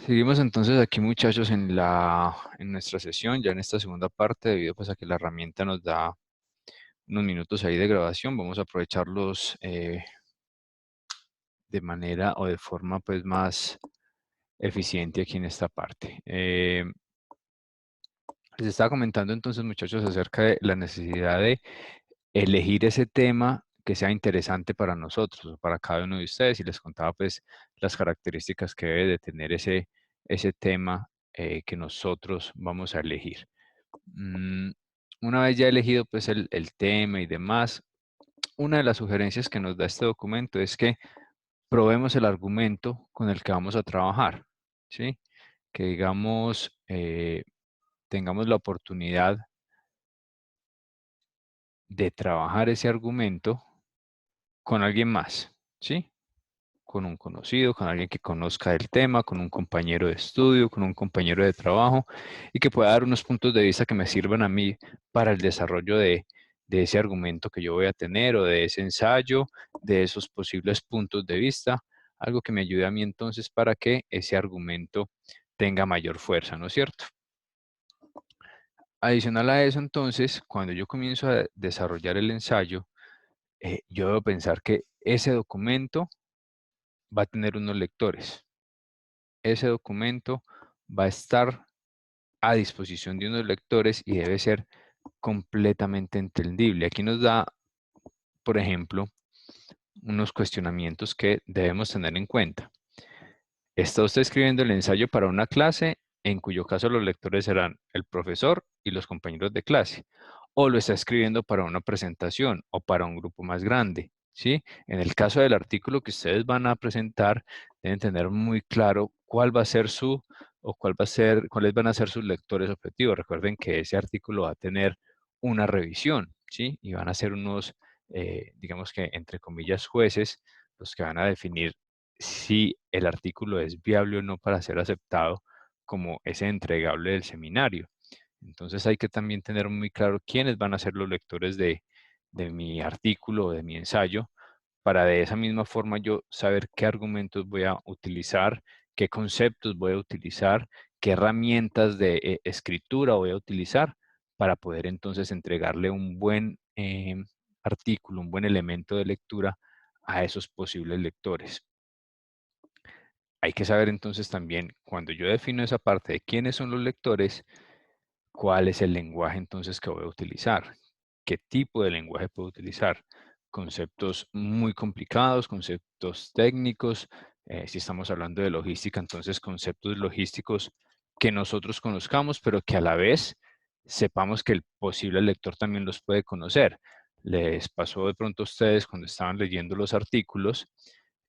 Seguimos entonces aquí, muchachos, en nuestra sesión, ya en esta segunda parte, debido pues a que la herramienta nos da unos minutos ahí de grabación. Vamos a aprovecharlos de manera o de forma pues más eficiente aquí en esta parte. Les estaba comentando entonces, muchachos, acerca de la necesidad de elegir ese tema que sea interesante para nosotros o para cada uno de ustedes, y les contaba pues las características que debe de tener ese tema que nosotros vamos a elegir. Mm, una vez ya elegido pues el tema y demás, una de las sugerencias que nos da este documento es que probemos el argumento con el que vamos a trabajar, ¿sí? Que digamos, tengamos la oportunidad de trabajar ese argumento con alguien más, ¿sí? Con un conocido, con alguien que conozca el tema, con un compañero de estudio, con un compañero de trabajo, y que pueda dar unos puntos de vista que me sirvan a mí para el desarrollo de ese argumento que yo voy a tener, o de ese ensayo, de esos posibles puntos de vista, algo que me ayude a mí entonces para que ese argumento tenga mayor fuerza, ¿no es cierto? Adicional a eso, entonces, cuando yo comienzo a desarrollar el ensayo, yo debo pensar que ese documento va a tener unos lectores. Ese documento va a estar a disposición de unos lectores y debe ser completamente entendible. Aquí nos da, por ejemplo, unos cuestionamientos que debemos tener en cuenta. Está usted escribiendo el ensayo para una clase, en cuyo caso los lectores serán el profesor y los compañeros de clase, o lo está escribiendo para una presentación o para un grupo más grande, ¿sí? En el caso del artículo que ustedes van a presentar, deben tener muy claro cuál va a ser cuáles van a ser sus lectores objetivos. Recuerden que ese artículo va a tener una revisión, ¿sí? Y van a ser unos, digamos que, entre comillas, jueces, los que van a definir si el artículo es viable o no para ser aceptado como ese entregable del seminario. Entonces hay que también tener muy claro quiénes van a ser los lectores de mi artículo o de mi ensayo, para de esa misma forma yo saber qué argumentos voy a utilizar, qué conceptos voy a utilizar, qué herramientas de escritura voy a utilizar para poder entonces entregarle un buen artículo, un buen elemento de lectura a esos posibles lectores. Hay que saber entonces también, cuando yo defino esa parte de quiénes son los lectores, cuál es el lenguaje entonces que voy a utilizar, qué tipo de lenguaje puedo utilizar. Conceptos muy complicados, conceptos técnicos, si estamos hablando de logística, entonces conceptos logísticos que nosotros conozcamos, pero que a la vez sepamos que el posible lector también los puede conocer. Les pasó de pronto a ustedes cuando estaban leyendo los artículos,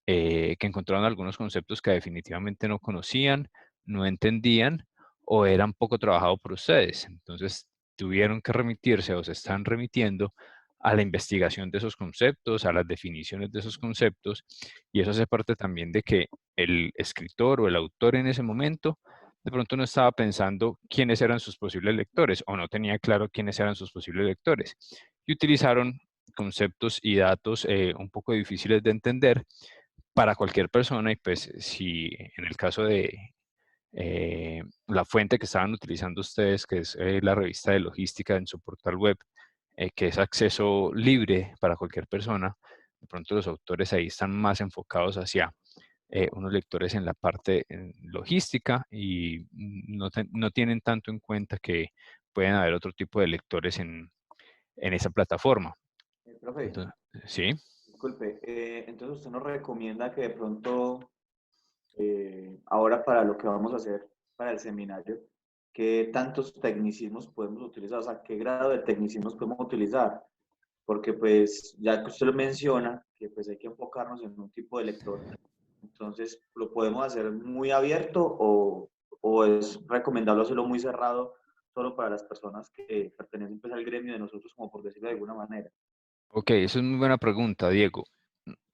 que encontraron algunos conceptos que definitivamente no conocían, no entendían, o eran poco trabajados por ustedes. Entonces tuvieron que remitirse o se están remitiendo a la investigación de esos conceptos, a las definiciones de esos conceptos, y eso hace parte también de que el escritor o el autor en ese momento de pronto no estaba pensando quiénes eran sus posibles lectores, o no tenía claro quiénes eran sus posibles lectores, y utilizaron conceptos y datos un poco difíciles de entender para cualquier persona. Y pues si en el caso de la fuente que estaban utilizando ustedes, que es la revista de logística en su portal web, que es acceso libre para cualquier persona, de pronto los autores ahí están más enfocados hacia unos lectores en la parte logística, y no tienen tanto en cuenta que pueden haber otro tipo de lectores en esa plataforma. Profe, Entonces, sí. disculpe, entonces usted nos recomienda que de pronto, ahora para lo que vamos a hacer para el seminario, ¿qué tantos tecnicismos podemos utilizar? O sea, ¿qué grado de tecnicismos podemos utilizar? Porque pues ya que usted lo menciona, que pues hay que enfocarnos en un tipo de lector, entonces, ¿lo podemos hacer muy abierto o es recomendable hacerlo muy cerrado solo para las personas que pertenecen pues, al gremio de nosotros, como por decirlo de alguna manera? Ok, esa es muy buena pregunta, Diego.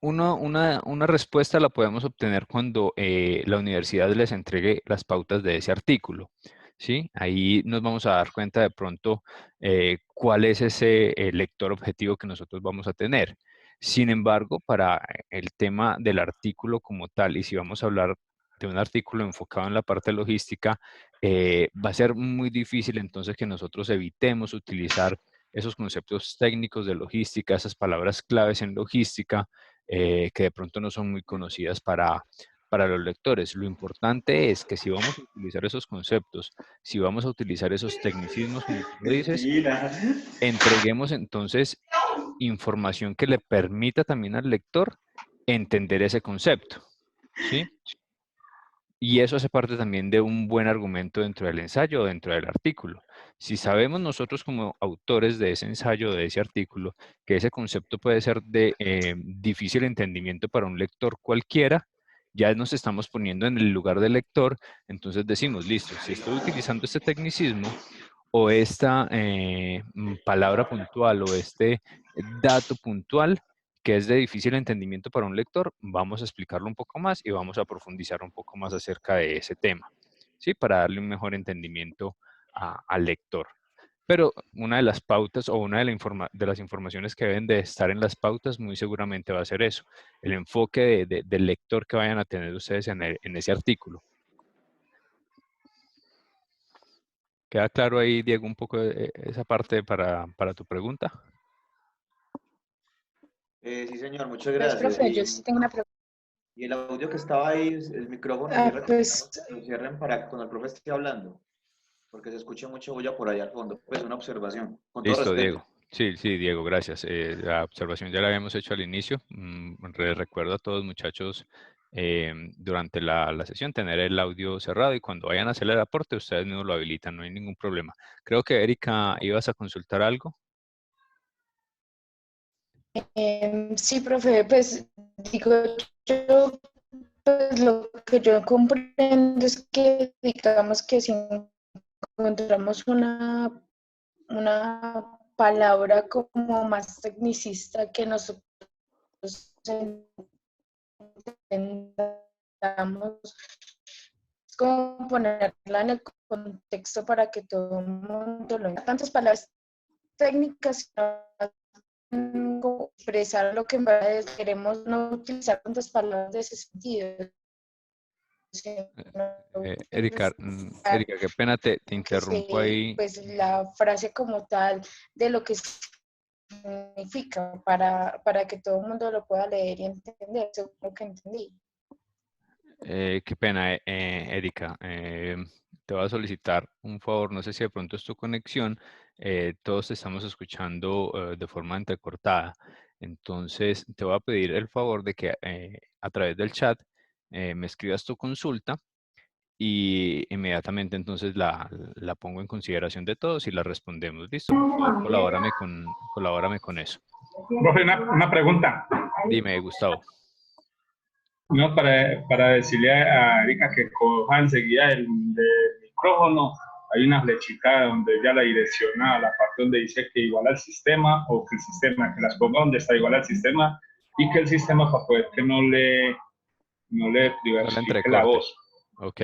Una respuesta la podemos obtener cuando la universidad les entregue las pautas de ese artículo, ¿sí? Ahí nos vamos a dar cuenta de pronto cuál es ese lector objetivo que nosotros vamos a tener. Sin embargo, para el tema del artículo como tal, y si vamos a hablar de un artículo enfocado en la parte logística, va a ser muy difícil entonces que nosotros evitemos utilizar esos conceptos técnicos de logística, esas palabras claves en logística, que de pronto no son muy conocidas para los lectores. Lo importante es que si vamos a utilizar esos conceptos, si vamos a utilizar esos tecnicismos, como tú lo dices, Cristina. entreguemos entonces información que le permita también al lector entender ese concepto, ¿sí? Y eso hace parte también de un buen argumento dentro del ensayo o dentro del artículo. Si sabemos nosotros como autores de ese ensayo o de ese artículo que ese concepto puede ser de difícil entendimiento para un lector cualquiera, ya nos estamos poniendo en el lugar del lector, entonces decimos, listo, si estoy utilizando este tecnicismo o esta palabra puntual o este dato puntual, que es de difícil entendimiento para un lector, vamos a explicarlo un poco más y vamos a profundizar un poco más acerca de ese tema, ¿sí? Para darle un mejor entendimiento al lector. Pero una de las pautas o una de las informaciones que deben de estar en las pautas muy seguramente va a ser eso, el enfoque del lector que vayan a tener ustedes en ese artículo. ¿Queda claro ahí, Diego, un poco esa parte para tu pregunta? Sí, señor, muchas Pues, gracias. profe, yo sí tengo una pregunta. Y el audio que estaba ahí, el micrófono, sí Pues, recomendamos que lo cierren para cuando el profe esté hablando, porque se escucha mucha bulla por allá al fondo. Pues una observación, con todo Listo, respeto. Diego. Sí, sí, Diego, gracias. La observación ya la habíamos hecho al inicio. Recuerdo a todos, muchachos, durante la sesión tener el audio cerrado y cuando vayan a hacer el aporte, ustedes mismos lo habilitan, no hay ningún problema. Creo que, Erika, ibas a consultar algo. sí, profe, pues digo, yo, pues lo que yo comprendo es que, digamos que si encontramos una palabra como más tecnicista que nosotros entendamos, es como ponerla en el contexto para que todo el mundo lo entienda. Tantas palabras técnicas, como expresar lo que en verdad queremos, no utilizar tantas palabras de ese sentido, sino Erika, utilizar Erika, qué pena te interrumpo ahí. pues la frase como tal de lo que significa para que todo el mundo lo pueda leer y entender, seguro que entendí. Qué pena, Erika. Te voy a solicitar un favor, no sé si de pronto es tu conexión, todos te estamos escuchando de forma entrecortada. Entonces, te voy a pedir el favor de que a través del chat me escribas tu consulta y inmediatamente entonces la pongo en consideración de todos y la respondemos. ¿Listo? Por favor, colabórame con eso. Profe, una pregunta. Dime, Gustavo. No, para decirle a Erika que coja enseguida del micrófono, hay una flechita donde ella la direcciona a la parte donde dice que igual al sistema o que el sistema, que las ponga donde está igual al sistema y que el sistema para poder que no le No la diversifique la entrecorte. voz. Ok.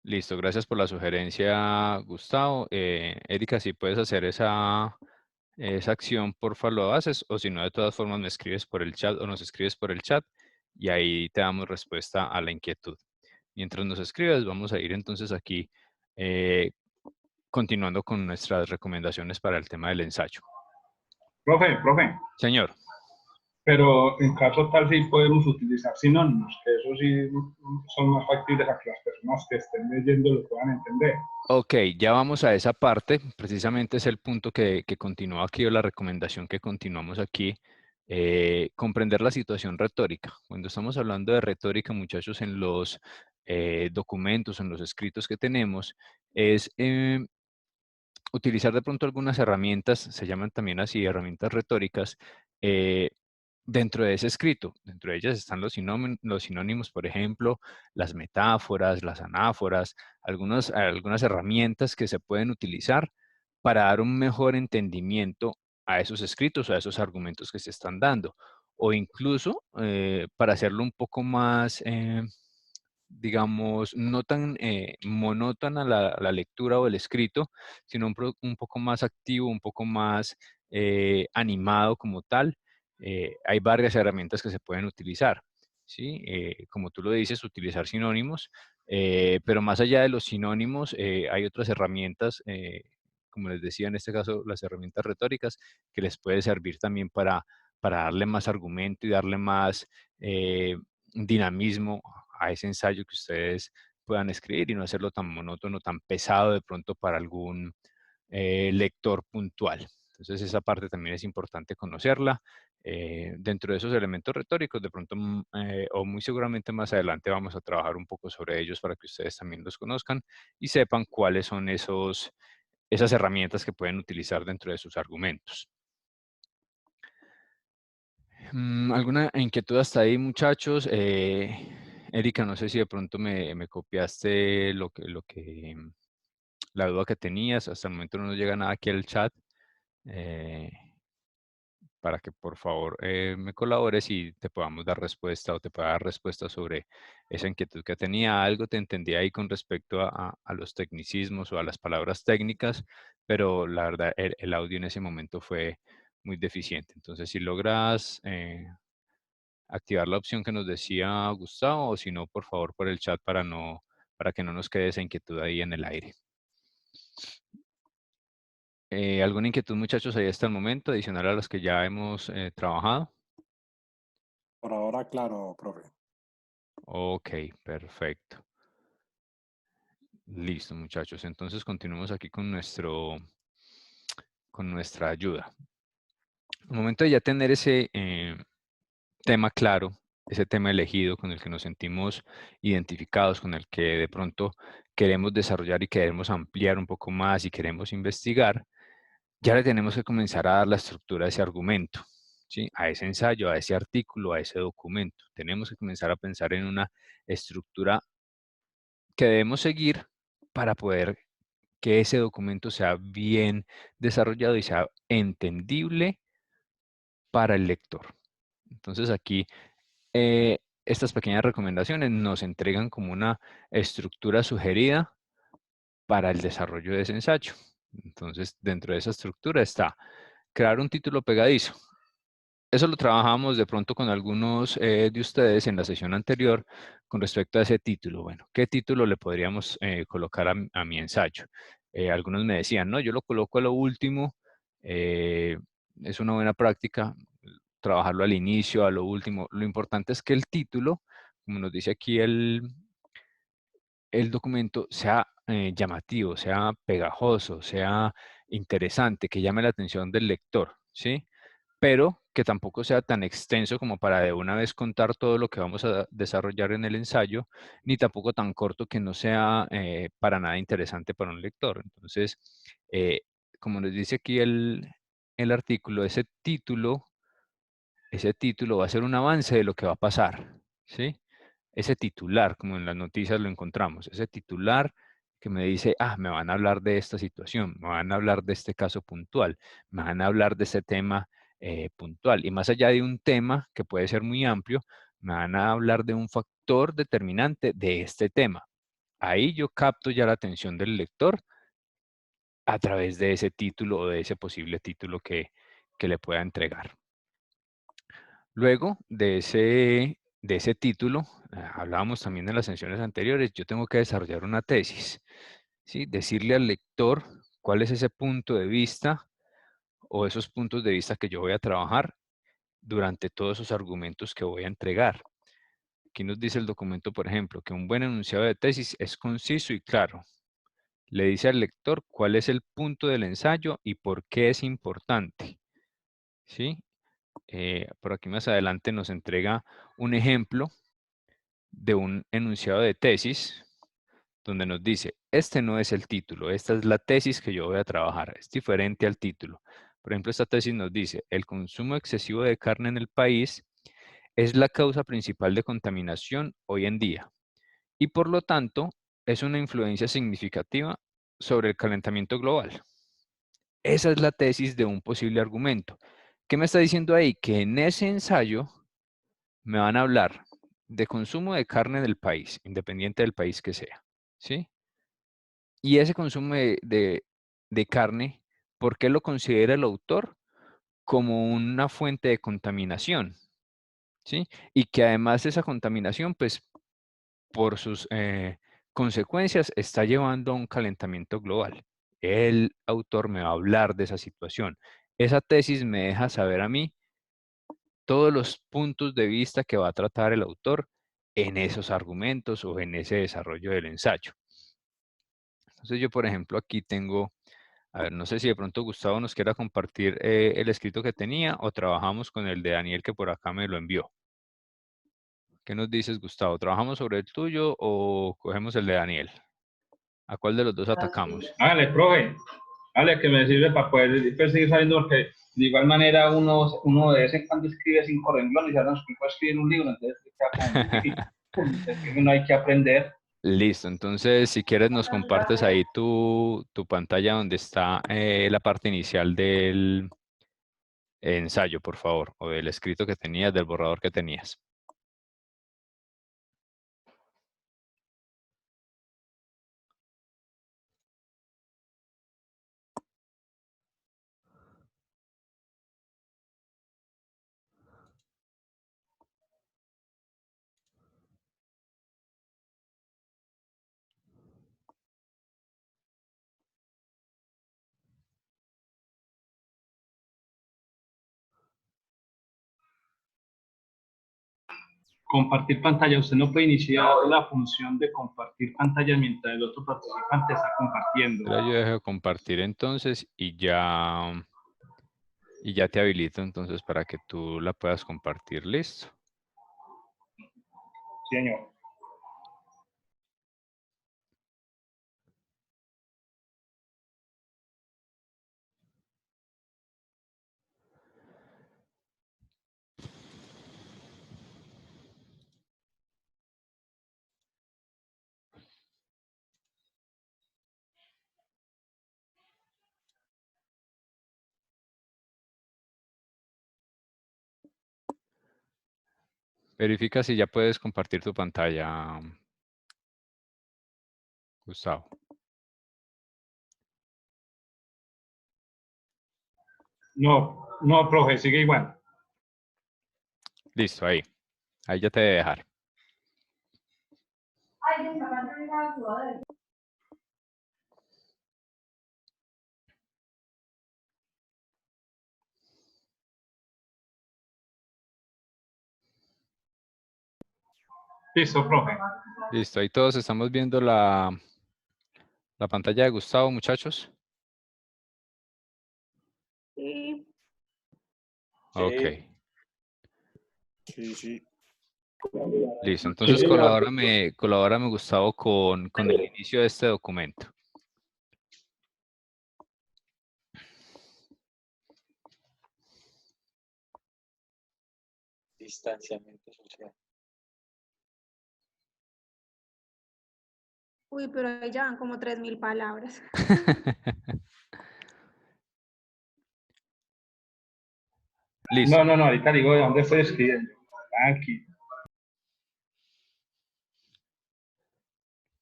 Listo, gracias por la sugerencia, Gustavo. Erika, si puedes hacer esa acción, porfa, lo haces, o si no, de todas formas me escribes por el chat o nos escribes por el chat y ahí te damos respuesta a la inquietud. Mientras nos escribes, vamos a ir entonces aquí continuando con nuestras recomendaciones para el tema del ensayo. Profe, Señor. pero en caso tal sí podemos utilizar sinónimos, que eso sí son más factibles a que las personas que estén leyendo lo puedan entender. Ok, ya vamos a esa parte. Precisamente es el punto que continúa aquí o la recomendación que continuamos aquí. Comprender la situación retórica. Cuando estamos hablando de retórica, muchachos, en los documentos, en los escritos que tenemos, es utilizar de pronto algunas herramientas, se llaman también así, herramientas retóricas, eh, dentro de ese escrito. Dentro de ellas están los sinónimos, por ejemplo, las metáforas, las anáforas, algunas herramientas que se pueden utilizar para dar un mejor entendimiento a esos escritos o a esos argumentos que se están dando. O incluso para hacerlo un poco más, digamos, no tan monótona la lectura o el escrito, sino un poco más activo, un poco más animado como tal. Hay varias herramientas que se pueden utilizar. ¿sí? Como tú lo dices, utilizar sinónimos, pero más allá de los sinónimos, hay otras herramientas, como les decía en este caso, las herramientas retóricas, que les puede servir también para darle más argumento y darle más dinamismo a ese ensayo que ustedes puedan escribir y no hacerlo tan monótono, tan pesado de pronto para algún lector puntual. Entonces esa parte también es importante conocerla. Dentro de esos elementos retóricos, de pronto o muy seguramente más adelante vamos a trabajar un poco sobre ellos para que ustedes también los conozcan y sepan cuáles son esas herramientas que pueden utilizar dentro de sus argumentos. ¿Alguna inquietud hasta ahí, muchachos? Erika, no sé si de pronto me copiaste la duda que tenías. Hasta el momento no nos llega nada aquí al chat. Para que por favor me colabores y te podamos dar respuesta o te pueda dar respuesta sobre esa inquietud que tenía. Algo te entendía ahí con respecto a los tecnicismos o a las palabras técnicas, pero la verdad el audio en ese momento fue muy deficiente. Entonces, si logras activar la opción que nos decía Gustavo, o si no, por favor, por el chat para que no nos quede esa inquietud ahí en el aire. ¿Alguna inquietud, muchachos, ahí hasta el momento, adicional a las que ya hemos trabajado? Por ahora, claro, profe. Ok, perfecto. Listo, muchachos. Entonces continuemos aquí con nuestra ayuda. Al momento de ya tener ese tema claro, ese tema elegido con el que nos sentimos identificados, con el que de pronto queremos desarrollar y queremos ampliar un poco más y queremos investigar, ya le tenemos que comenzar a dar la estructura a ese argumento, ¿sí? A ese ensayo, a ese artículo, a ese documento. Tenemos que comenzar a pensar en una estructura que debemos seguir para poder que ese documento sea bien desarrollado y sea entendible para el lector. Entonces aquí estas pequeñas recomendaciones nos entregan como una estructura sugerida para el desarrollo de ese ensayo. Entonces, dentro de esa estructura está crear un título pegadizo. Eso lo trabajamos de pronto con algunos de ustedes en la sesión anterior con respecto a ese título. Bueno, ¿qué título le podríamos colocar a mi ensayo? Algunos me decían, no, yo lo coloco a lo último. Es una buena práctica trabajarlo al inicio, a lo último. Lo importante es que el título, como nos dice aquí el documento, sea llamativo, sea pegajoso, sea interesante, que llame la atención del lector, ¿sí? Pero que tampoco sea tan extenso como para de una vez contar todo lo que vamos a desarrollar en el ensayo, ni tampoco tan corto que no sea para nada interesante para un lector. Entonces, eh, como nos dice aquí el artículo, ese título va a ser un avance de lo que va a pasar, ¿sí? Ese titular, como en las noticias lo encontramos, ese titular que me dice, me van a hablar de esta situación, me van a hablar de este caso puntual, me van a hablar de este tema puntual. Y más allá de un tema que puede ser muy amplio, me van a hablar de un factor determinante de este tema. Ahí yo capto ya la atención del lector a través de ese título o de ese posible título que le pueda entregar. Luego de ese título, hablábamos también en las sesiones anteriores, yo tengo que desarrollar una tesis, ¿sí? Decirle al lector cuál es ese punto de vista o esos puntos de vista que yo voy a trabajar durante todos esos argumentos que voy a entregar. Aquí nos dice el documento, por ejemplo, que un buen enunciado de tesis es conciso y claro. Le dice al lector cuál es el punto del ensayo y por qué es importante, ¿sí? Por aquí más adelante nos entrega un ejemplo de un enunciado de tesis donde nos dice, este no es el título, esta es la tesis que yo voy a trabajar, es diferente al título. Por ejemplo, esta tesis nos dice, el consumo excesivo de carne en el país es la causa principal de contaminación hoy en día y por lo tanto es una influencia significativa sobre el calentamiento global. Esa es la tesis de un posible argumento. ¿Qué me está diciendo ahí? Que en ese ensayo me van a hablar de consumo de carne del país, independiente del país que sea, ¿sí? Y ese consumo de carne, ¿por qué lo considera el autor como una fuente de contaminación? ¿sí? Y que además esa contaminación, pues, por sus consecuencias, está llevando a un calentamiento global. El autor me va a hablar de esa situación. Esa tesis me deja saber a mí todos los puntos de vista que va a tratar el autor en esos argumentos o en ese desarrollo del ensayo. Entonces yo, por ejemplo, aquí tengo, a ver, no sé si de pronto Gustavo nos quiera compartir el escrito que tenía o trabajamos con el de Daniel que por acá me lo envió. ¿Qué nos dices, Gustavo? ¿Trabajamos sobre el tuyo o cogemos el de Daniel? ¿A cuál de los dos atacamos? Hágale, profe. Hágale, que me sirve para poder pues, seguir sabiendo, porque de igual manera uno de vez en cuando escribe 5 renglones y ya nos explicó escribir un libro, entonces queda como muy difícil. Entonces, uno hay que aprender. Listo, entonces si quieres nos compartes ahí tu pantalla donde está la parte inicial del ensayo, por favor, o del escrito que tenías, del borrador que tenías. Compartir pantalla. Usted no puede iniciar la función de compartir pantalla mientras el otro participante está compartiendo. Ahora yo dejo compartir entonces y ya te habilito entonces para que tú la puedas compartir. Listo. Sí, señor. Verifica si ya puedes compartir tu pantalla, Gustavo. No, no, profe, sigue igual. Listo, ahí. Ahí ya te debe dejar. Listo, profe. Listo, ahí todos estamos viendo la pantalla de Gustavo, muchachos. Sí. Ok. Sí, sí. Listo, entonces colabórame, Gustavo, con el inicio de este documento. Distanciamiento social. Uy, pero ahí ya van como 3000 palabras. Listo. No, ahorita digo de dónde estoy escribiendo. Tranqui.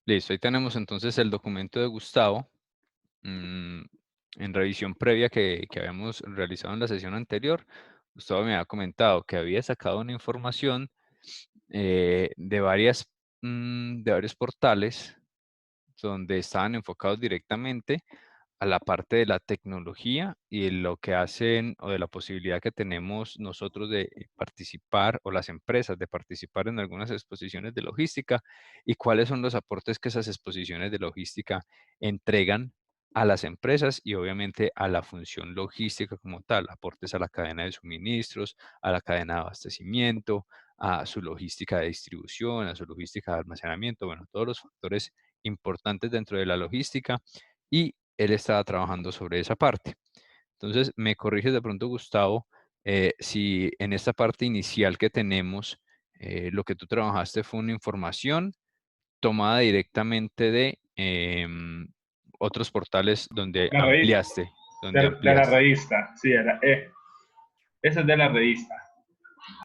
Listo, ahí tenemos entonces el documento de Gustavo. En revisión previa que habíamos realizado en la sesión anterior, Gustavo me había comentado que había sacado una información de varios portales donde estaban enfocados directamente a la parte de la tecnología y de lo que hacen o de la posibilidad que tenemos nosotros de participar o las empresas de participar en algunas exposiciones de logística y cuáles son los aportes que esas exposiciones de logística entregan a las empresas y obviamente a la función logística como tal, aportes a la cadena de suministros, a la cadena de abastecimiento, a su logística de distribución, a su logística de almacenamiento, bueno, todos los factores importantes dentro de la logística y él estaba trabajando sobre esa parte. Entonces, me corriges de pronto, Gustavo, si en esta parte inicial que tenemos, lo que tú trabajaste fue una información tomada directamente de otros portales donde La revista. ampliaste. De la revista. Sí, esa es de la revista.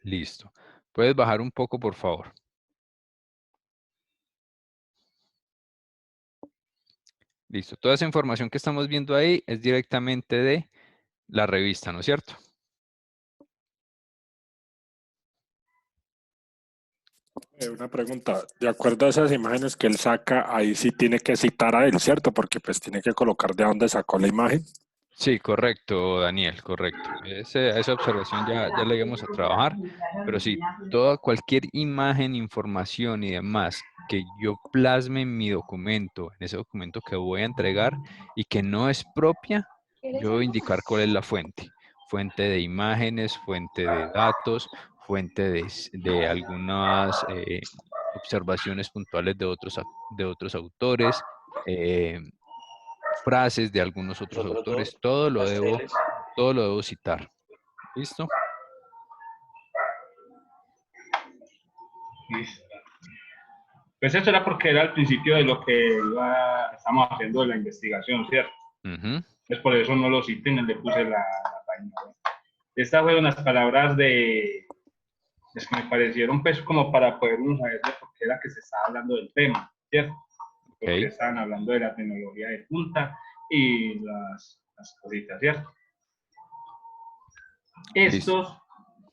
Listo. ¿Puedes bajar un poco, por favor? Listo. Toda esa información que estamos viendo ahí es directamente de la revista, ¿no es cierto? Una pregunta, de acuerdo a esas imágenes que él saca, ahí sí tiene que citar a él, ¿cierto? Porque pues tiene que colocar de dónde sacó la imagen. Sí, correcto, Daniel, correcto. Esa observación ya la íbamos a trabajar, pero sí, cualquier imagen, información y demás que yo plasme en mi documento, en ese documento que voy a entregar y que no es propia, yo voy a indicar cuál es la fuente. Fuente de imágenes, fuente de datos, fuente de algunas observaciones puntuales de otros autores, eh, frases de algunos otros Nosotros dos, autores, pasteles. todo lo debo citar. ¿Listo? Listo. Pues eso era porque era al principio de lo que estamos haciendo de la investigación, ¿cierto? Ujú. Pues por eso no lo cité, no le puse la página web. Estas fueron las palabras es que me parecieron pues como para podernos saber de por qué era que se estaba hablando del tema, ¿cierto? Porque Ok, estaban hablando de la tecnología de punta y las cositas, ¿cierto? listo.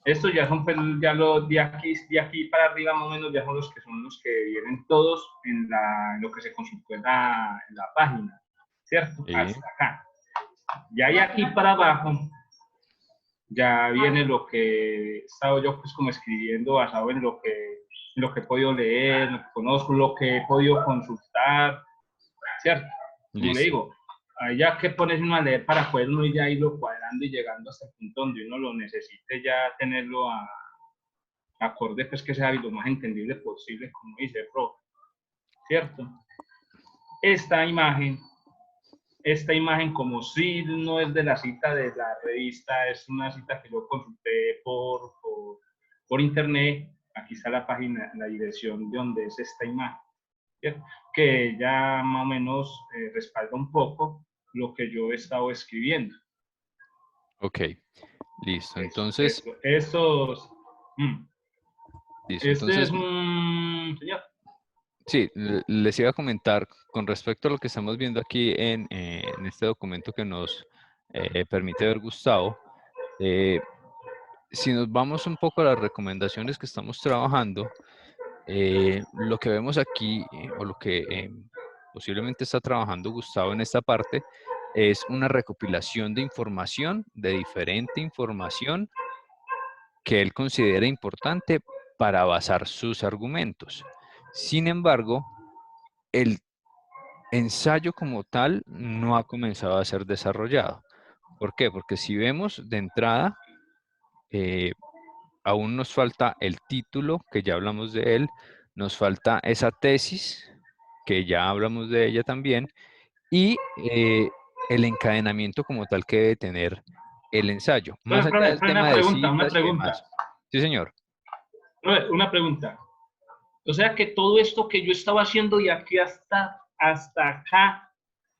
Estos ya son, pues, ya los de aquí para arriba más o menos ya son los que vienen todos en lo que se consultó en la página, ¿cierto? Sí, Hasta acá. Ya hay aquí para abajo, ya viene lo que he estado yo pues como escribiendo basado en lo que he podido leer, lo que conozco, lo que he podido consultar, ¿cierto? Como le listo. digo, ya que pones uno a leer para poder uno ya irlo cuadrando y llegando hasta el punto donde uno lo necesite ya tenerlo acorde, pues que sea lo más entendible posible, como dice el profe, ¿cierto? Esta imagen, como si no es de la cita de la revista, es una cita que yo consulté por internet. Aquí está la página, la dirección de donde es esta imagen, ¿cierto? Que ya más o menos respalda un poco lo que yo he estado escribiendo. Ok, listo. Eso, Entonces, eso, esos. listo. Este es Entonces, un señor. sí, les iba a comentar con respecto a lo que estamos viendo aquí en este documento que nos permite ver Gustavo. Si nos vamos un poco a las recomendaciones que estamos trabajando, lo que vemos aquí, o lo que posiblemente está trabajando Gustavo en esta parte, es una recopilación de información, de diferente información que él considera importante para basar sus argumentos. Sin embargo, el ensayo como tal no ha comenzado a ser desarrollado. ¿Por qué? Porque si vemos de entrada, eh, aún nos falta el título, que ya hablamos de él, nos falta esa tesis, que ya hablamos de ella también, y el encadenamiento como tal que debe tener el ensayo, más allá del tema de Una citas y pregunta, demás. Sí, señor. una pregunta. O sea que todo esto que yo estaba haciendo de aquí hasta acá,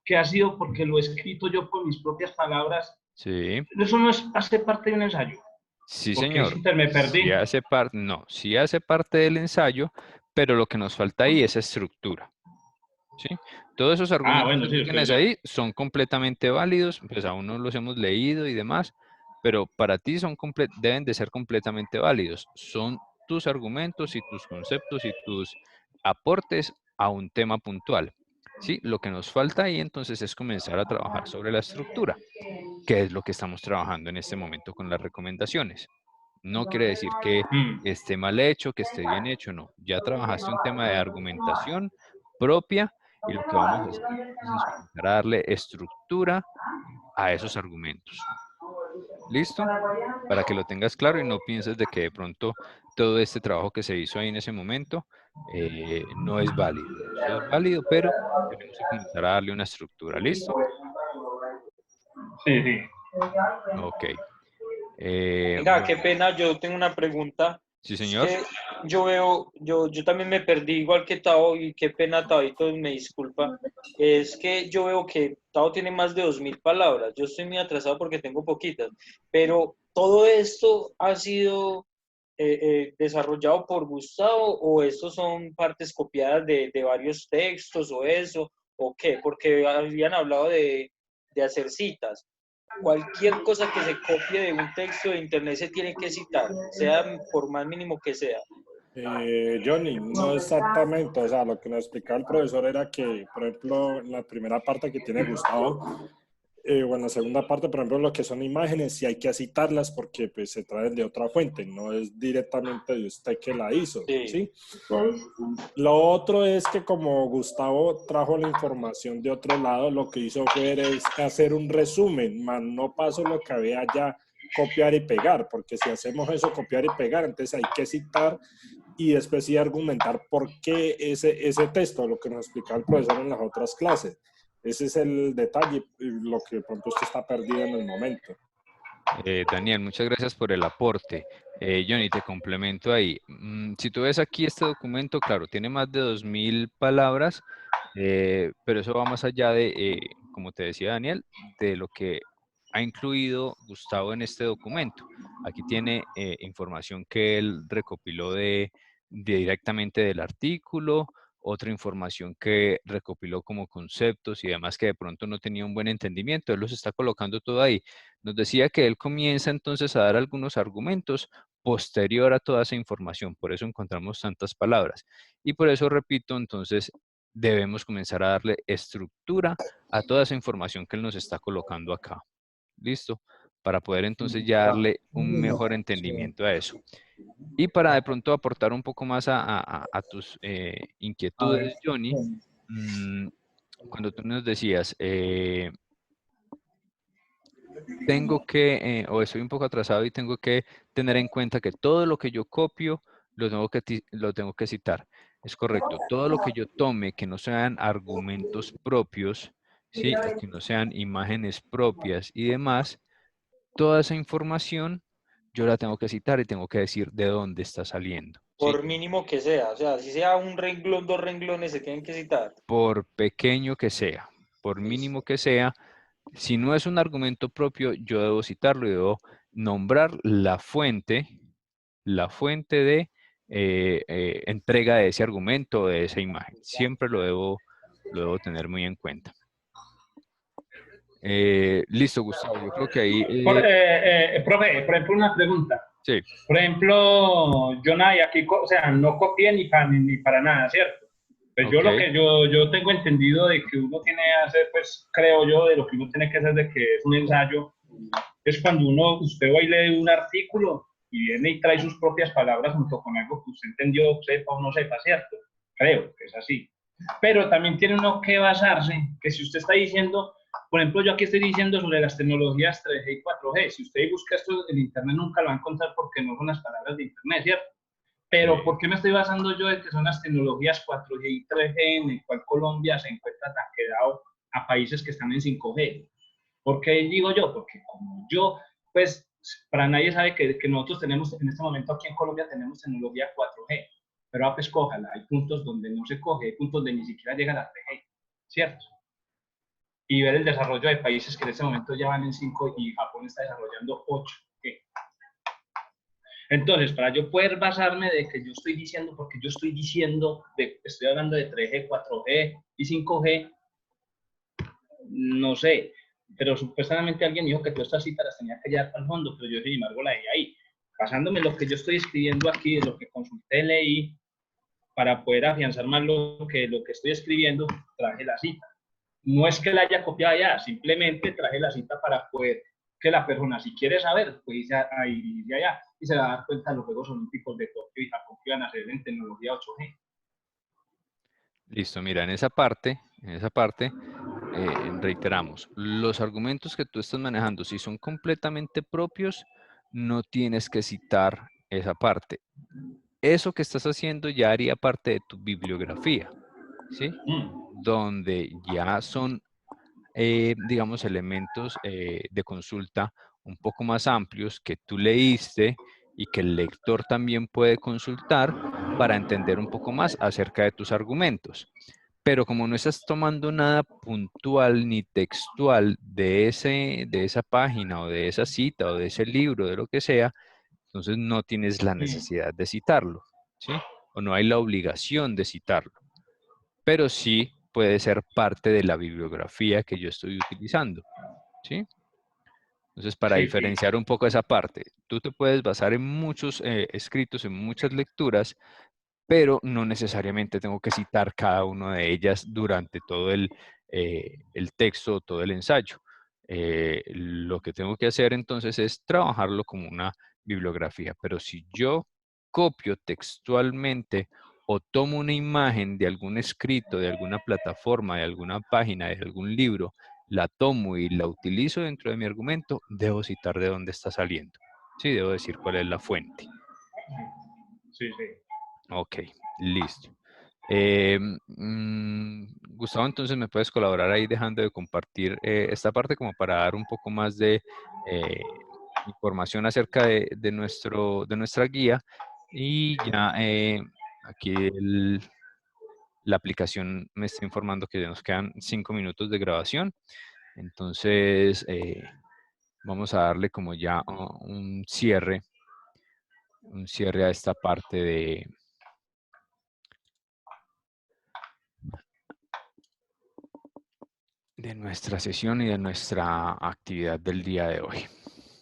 que ha sido porque lo he escrito yo con mis propias palabras, Sí, eso no hace parte de un ensayo. sí, Porque ahí señor. sí me Sí perdí. hace parte, no, sí hace parte del ensayo, pero lo que nos falta ahí es estructura. ¿Sí? Todos esos argumentos Bueno, que sí, tú usted tienes ya. ahí son completamente válidos, pues aún no los hemos leído y demás, pero para ti deben de ser completamente válidos. Son tus argumentos y tus conceptos y tus aportes a un tema puntual. ¿Sí? Lo que nos falta ahí entonces es comenzar a trabajar sobre la estructura, que es lo que estamos trabajando en este momento con las recomendaciones. No quiere decir que esté mal hecho, que esté bien hecho, no. Ya trabajaste un tema de argumentación propia y lo que vamos a hacer entonces es comenzar a darle estructura a esos argumentos. ¿Listo? Para que lo tengas claro y no pienses de que de pronto todo este trabajo que se hizo ahí en ese momento no es válido. Eso es válido, pero tenemos que comenzar a darle una estructura. ¿Listo? Sí, sí. Ok. Venga, qué Bueno, pena, yo tengo una pregunta. sí, Es señor. que yo veo, yo también me perdí igual que Tao y qué pena, Taoito, me disculpa. Es que yo veo que Tao tiene más de 2000 palabras. Yo estoy muy atrasado porque tengo poquitas. Pero todo esto ha sido desarrollado por Gustavo o estos son partes copiadas de varios textos o eso, o qué, porque habían hablado de hacer citas. Cualquier cosa que se copie de un texto de internet se tiene que citar, sea por más mínimo que sea. Johnny, no exactamente, o sea, lo que nos explicaba el profesor era que, por ejemplo, en la primera parte que tiene Gustavo, o en la segunda parte, por ejemplo, lo que son imágenes, sí hay que citarlas porque pues, se traen de otra fuente, no es directamente de usted que la hizo, Sí. ¿sí? Lo otro es que como Gustavo trajo la información de otro lado, lo que hizo fue es hacer un resumen, más no pasó lo que había ya copiar y pegar, porque si hacemos eso, copiar y pegar, entonces hay que citar y después sí argumentar por qué ese texto, lo que nos explicaba el profesor en las otras clases. Ese es el detalle, lo que de pronto usted está perdido en el momento. Daniel, muchas gracias por el aporte. Johnny, te complemento ahí. Si tú ves aquí este documento, claro, tiene más de 2000 palabras, pero eso va más allá de, como te decía Daniel, de lo que ha incluido Gustavo en este documento. Aquí tiene información que él recopiló directamente del artículo, otra información que recopiló como conceptos y demás que de pronto no tenía un buen entendimiento. Él los está colocando todo ahí. Nos decía que él comienza entonces a dar algunos argumentos posterior a toda esa información. Por eso encontramos tantas palabras. Y por eso, repito, entonces debemos comenzar a darle estructura a toda esa información que él nos está colocando acá. ¿Listo? Para poder entonces ya darle un mejor entendimiento a eso. Y para de pronto aportar un poco más a tus inquietudes, Johnny, cuando tú nos decías, tengo que, o estoy un poco atrasado y tengo que tener en cuenta que todo lo que yo copio lo tengo que citar. Es correcto. Todo lo que yo tome que no sean argumentos propios, ¿sí? O que no sean imágenes propias y demás, toda esa información yo la tengo que citar y tengo que decir de dónde está saliendo. ¿Sí? Por mínimo que sea, o sea, si sea un renglón, 2 renglones, se tienen que citar. Por pequeño que sea, por mínimo que sea, si no es un argumento propio, yo debo citarlo y debo nombrar la fuente de entrega de ese argumento o de esa imagen. Siempre lo debo tener muy en cuenta. Listo, Gustavo, yo creo que ahí... Profe, por ejemplo, una pregunta. Sí. Por ejemplo, yo aquí, o sea, no copié ni para nada, ¿cierto? Pues Okay. yo lo que yo tengo entendido de que uno tiene que hacer, pues creo yo, de lo que uno tiene que hacer de que es un ensayo, es cuando usted va y lee un artículo y viene y trae sus propias palabras junto con algo que usted entendió, sepa o no sepa, ¿cierto? Creo que es así. Pero también tiene uno que basarse, que si usted está diciendo, por ejemplo, yo aquí estoy diciendo sobre las tecnologías 3G y 4G, si usted busca esto en Internet nunca lo va a encontrar porque no son las palabras de Internet, ¿cierto? Pero ¿por qué me estoy basando yo de que son las tecnologías 4G y 3G en el cual Colombia se encuentra tan quedado a países que están en 5G? ¿Por qué digo yo? Porque como yo, pues, para nadie sabe que nosotros tenemos, en este momento aquí en Colombia tenemos tecnología 4G, pero pues cójala, hay puntos donde no se coge, hay puntos donde ni siquiera llega la 3G, ¿cierto? Y ver el desarrollo de países que en este momento ya van en 5 y Japón está desarrollando 8G. Entonces, para yo poder basarme de que yo estoy diciendo, porque yo estoy diciendo, estoy hablando de 3G, 4G y 5G, no sé, pero supuestamente alguien dijo que todas estas citas las tenía que llevar al fondo, pero yo sin embargo la dejé ahí. Basándome en lo que yo estoy escribiendo aquí, de lo que consulté, leí, para poder afianzar más lo que estoy escribiendo, traje la cita. No es que la haya copiado ya, simplemente traje la cita para poder que la persona, si quiere saber, pues irse allá y se va a dar cuenta de los Juegos Olímpicos de Tokio y Japón que iban a hacer en tecnología 8G. Listo, mira, en esa parte, reiteramos, los argumentos que tú estás manejando, si son completamente propios, no tienes que citar esa parte. Eso que estás haciendo ya haría parte de tu bibliografía, ¿sí? Donde ya son, digamos, elementos de consulta un poco más amplios que tú leíste y que el lector también puede consultar para entender un poco más acerca de tus argumentos. Pero como no estás tomando nada puntual ni textual de esa página o de esa cita o de ese libro, de lo que sea, entonces no tienes la necesidad de citarlo, ¿sí? O no hay la obligación de citarlo. Pero sí puede ser parte de la bibliografía que yo estoy utilizando, ¿sí? Entonces, para Sí, diferenciar un poco esa parte, tú te puedes basar en muchos escritos, en muchas lecturas, pero no necesariamente tengo que citar cada una de ellas durante todo el texto, todo el ensayo. Lo que tengo que hacer entonces es trabajarlo como una bibliografía, pero si yo copio textualmente o tomo una imagen de algún escrito, de alguna plataforma, de alguna página, de algún libro, la tomo y la utilizo dentro de mi argumento, debo citar de dónde está saliendo. Sí, debo decir cuál es la fuente. sí, sí. Ok, listo. Gustavo, entonces me puedes colaborar ahí dejando de compartir esta parte como para dar un poco más de información acerca de nuestra guía y ya aquí la aplicación me está informando que ya nos quedan 5 minutos de grabación. Entonces vamos a darle como ya un cierre a esta parte de nuestra sesión y de nuestra actividad del día de hoy.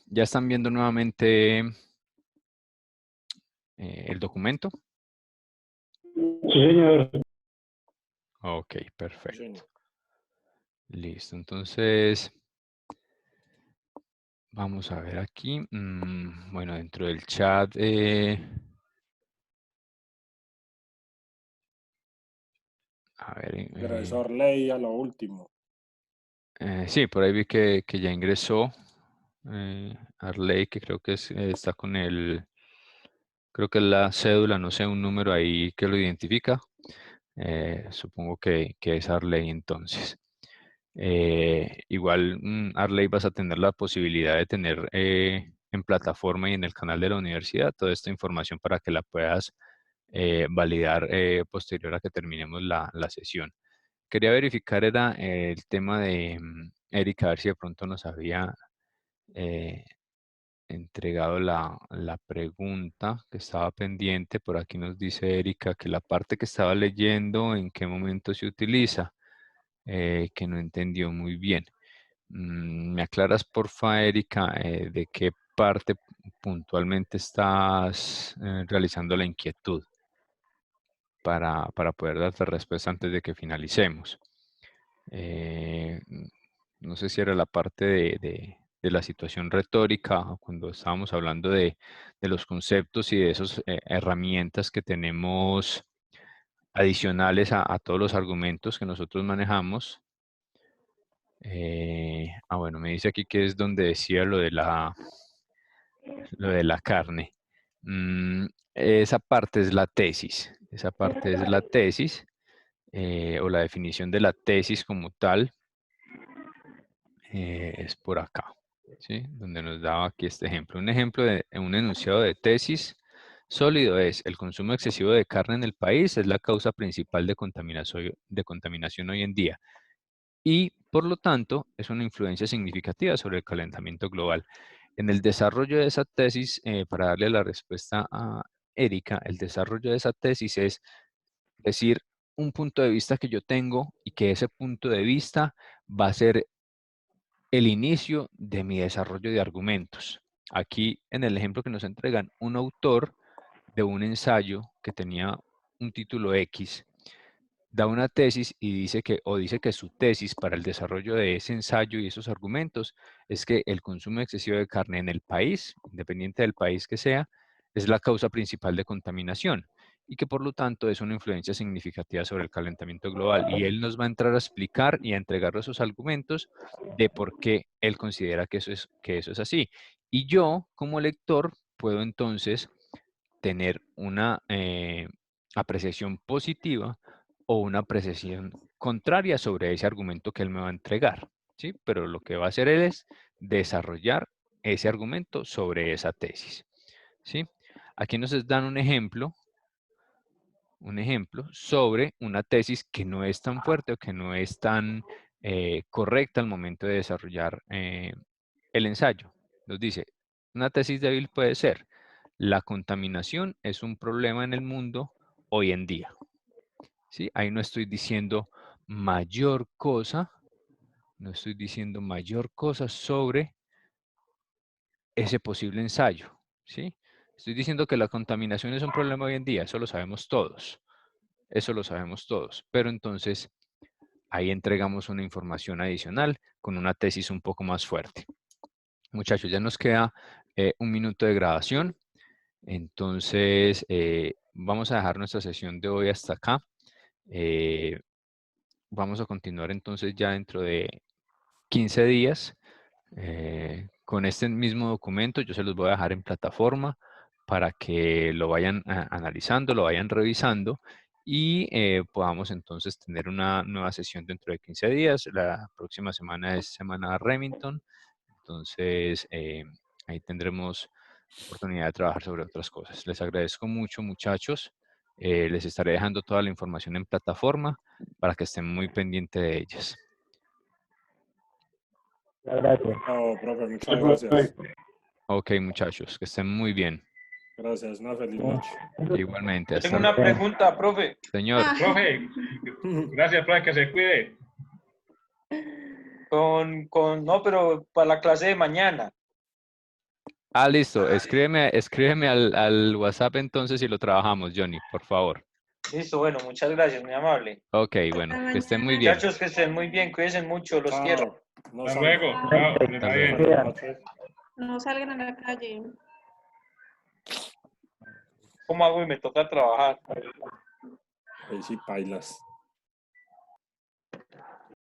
¿Ya están viendo nuevamente el documento? Sí, señor. Ok, perfecto. Señor. Listo, entonces vamos a ver aquí. Bueno, dentro del chat. A ver. Profesor Ley a lo último. Sí, por ahí vi que ya ingresó Arley, que creo que está con creo que es la cédula, no sé, un número ahí que lo identifica. Supongo que es Arley entonces. Igual, Arley, vas a tener la posibilidad de tener en plataforma y en el canal de la universidad toda esta información para que la puedas validar posterior a que terminemos la sesión. Quería verificar era el tema de Erika, a ver si de pronto nos había entregado la pregunta que estaba pendiente. Por aquí nos dice Erika que la parte que estaba leyendo, ¿en qué momento se utiliza? Que no entendió muy bien. ¿Me aclaras, porfa, Erika, de qué parte puntualmente estás realizando la inquietud para poder darte respuesta antes de que finalicemos? No sé si era la parte de la situación retórica, cuando estábamos hablando de los conceptos y de esas herramientas que tenemos adicionales a todos los argumentos que nosotros manejamos. Bueno, me dice aquí que es donde decía lo de la carne. Esa parte es la tesis. Esa parte es la tesis o la definición de la tesis como tal. Es por acá, ¿sí? Donde nos daba aquí este ejemplo. Un ejemplo de un enunciado de tesis sólido es: el consumo excesivo de carne en el país es la causa principal de contaminación hoy en día y, por lo tanto, es una influencia significativa sobre el calentamiento global. En el desarrollo de esa tesis, para darle la respuesta a Erika, el desarrollo de esa tesis es decir un punto de vista que yo tengo y que ese punto de vista va a ser el inicio de mi desarrollo de argumentos. Aquí, en el ejemplo que nos entregan, un autor de un ensayo que tenía un título X, da una tesis y dice que su tesis para el desarrollo de ese ensayo y esos argumentos es que el consumo excesivo de carne en el país, independiente del país que sea, es la causa principal de contaminación y que por lo tanto es una influencia significativa sobre el calentamiento global. Y él nos va a entrar a explicar y a entregar esos argumentos de por qué él considera que eso es así. Y yo, como lector, puedo entonces tener una apreciación positiva o una apreciación contraria sobre ese argumento que él me va a entregar, ¿sí? Pero lo que va a hacer él es desarrollar ese argumento sobre esa tesis, ¿sí? Aquí nos dan un ejemplo sobre una tesis que no es tan fuerte o que no es tan correcta al momento de desarrollar el ensayo. Nos dice, una tesis débil puede ser: la contaminación es un problema en el mundo hoy en día. ¿Sí? Ahí no estoy diciendo mayor cosa, sobre ese posible ensayo, ¿sí? Estoy diciendo que la contaminación es un problema hoy en día, eso lo sabemos todos. Eso lo sabemos todos. Pero entonces, ahí entregamos una información adicional con una tesis un poco más fuerte. Muchachos, ya nos queda 1 minuto de grabación. Entonces, vamos a dejar nuestra sesión de hoy hasta acá. Vamos a continuar entonces ya dentro de 15 días con este mismo documento. Yo se los voy a dejar en plataforma para que lo vayan analizando, lo vayan revisando y podamos entonces tener una nueva sesión dentro de 15 días. La próxima semana es semana Remington, entonces ahí tendremos oportunidad de trabajar sobre otras cosas. Les agradezco mucho, muchachos. Les estaré dejando toda la información en plataforma para que estén muy pendientes de ellas. Gracias. No, profe, muchas gracias. Ok, muchachos, que estén muy bien. Gracias, una feliz noche. Igualmente, Yo hasta tengo una luego. pregunta, profe. Señor, Profe, gracias, profe, que se cuide. No, pero para la clase de mañana. listo, escríbeme al WhatsApp entonces y lo trabajamos, Johnny, por favor. Listo, bueno, muchas gracias, muy amable. Ok, bueno, que estén muy bien. Muchachos, que estén muy bien, cuídense mucho, los quiero. Chao. No Hasta salgan. luego. Chao, que les Hasta va luego. bien. Feliz noche. No salgan a la calle. ¿Cómo hago y me toca trabajar? Ahí sí, pailas.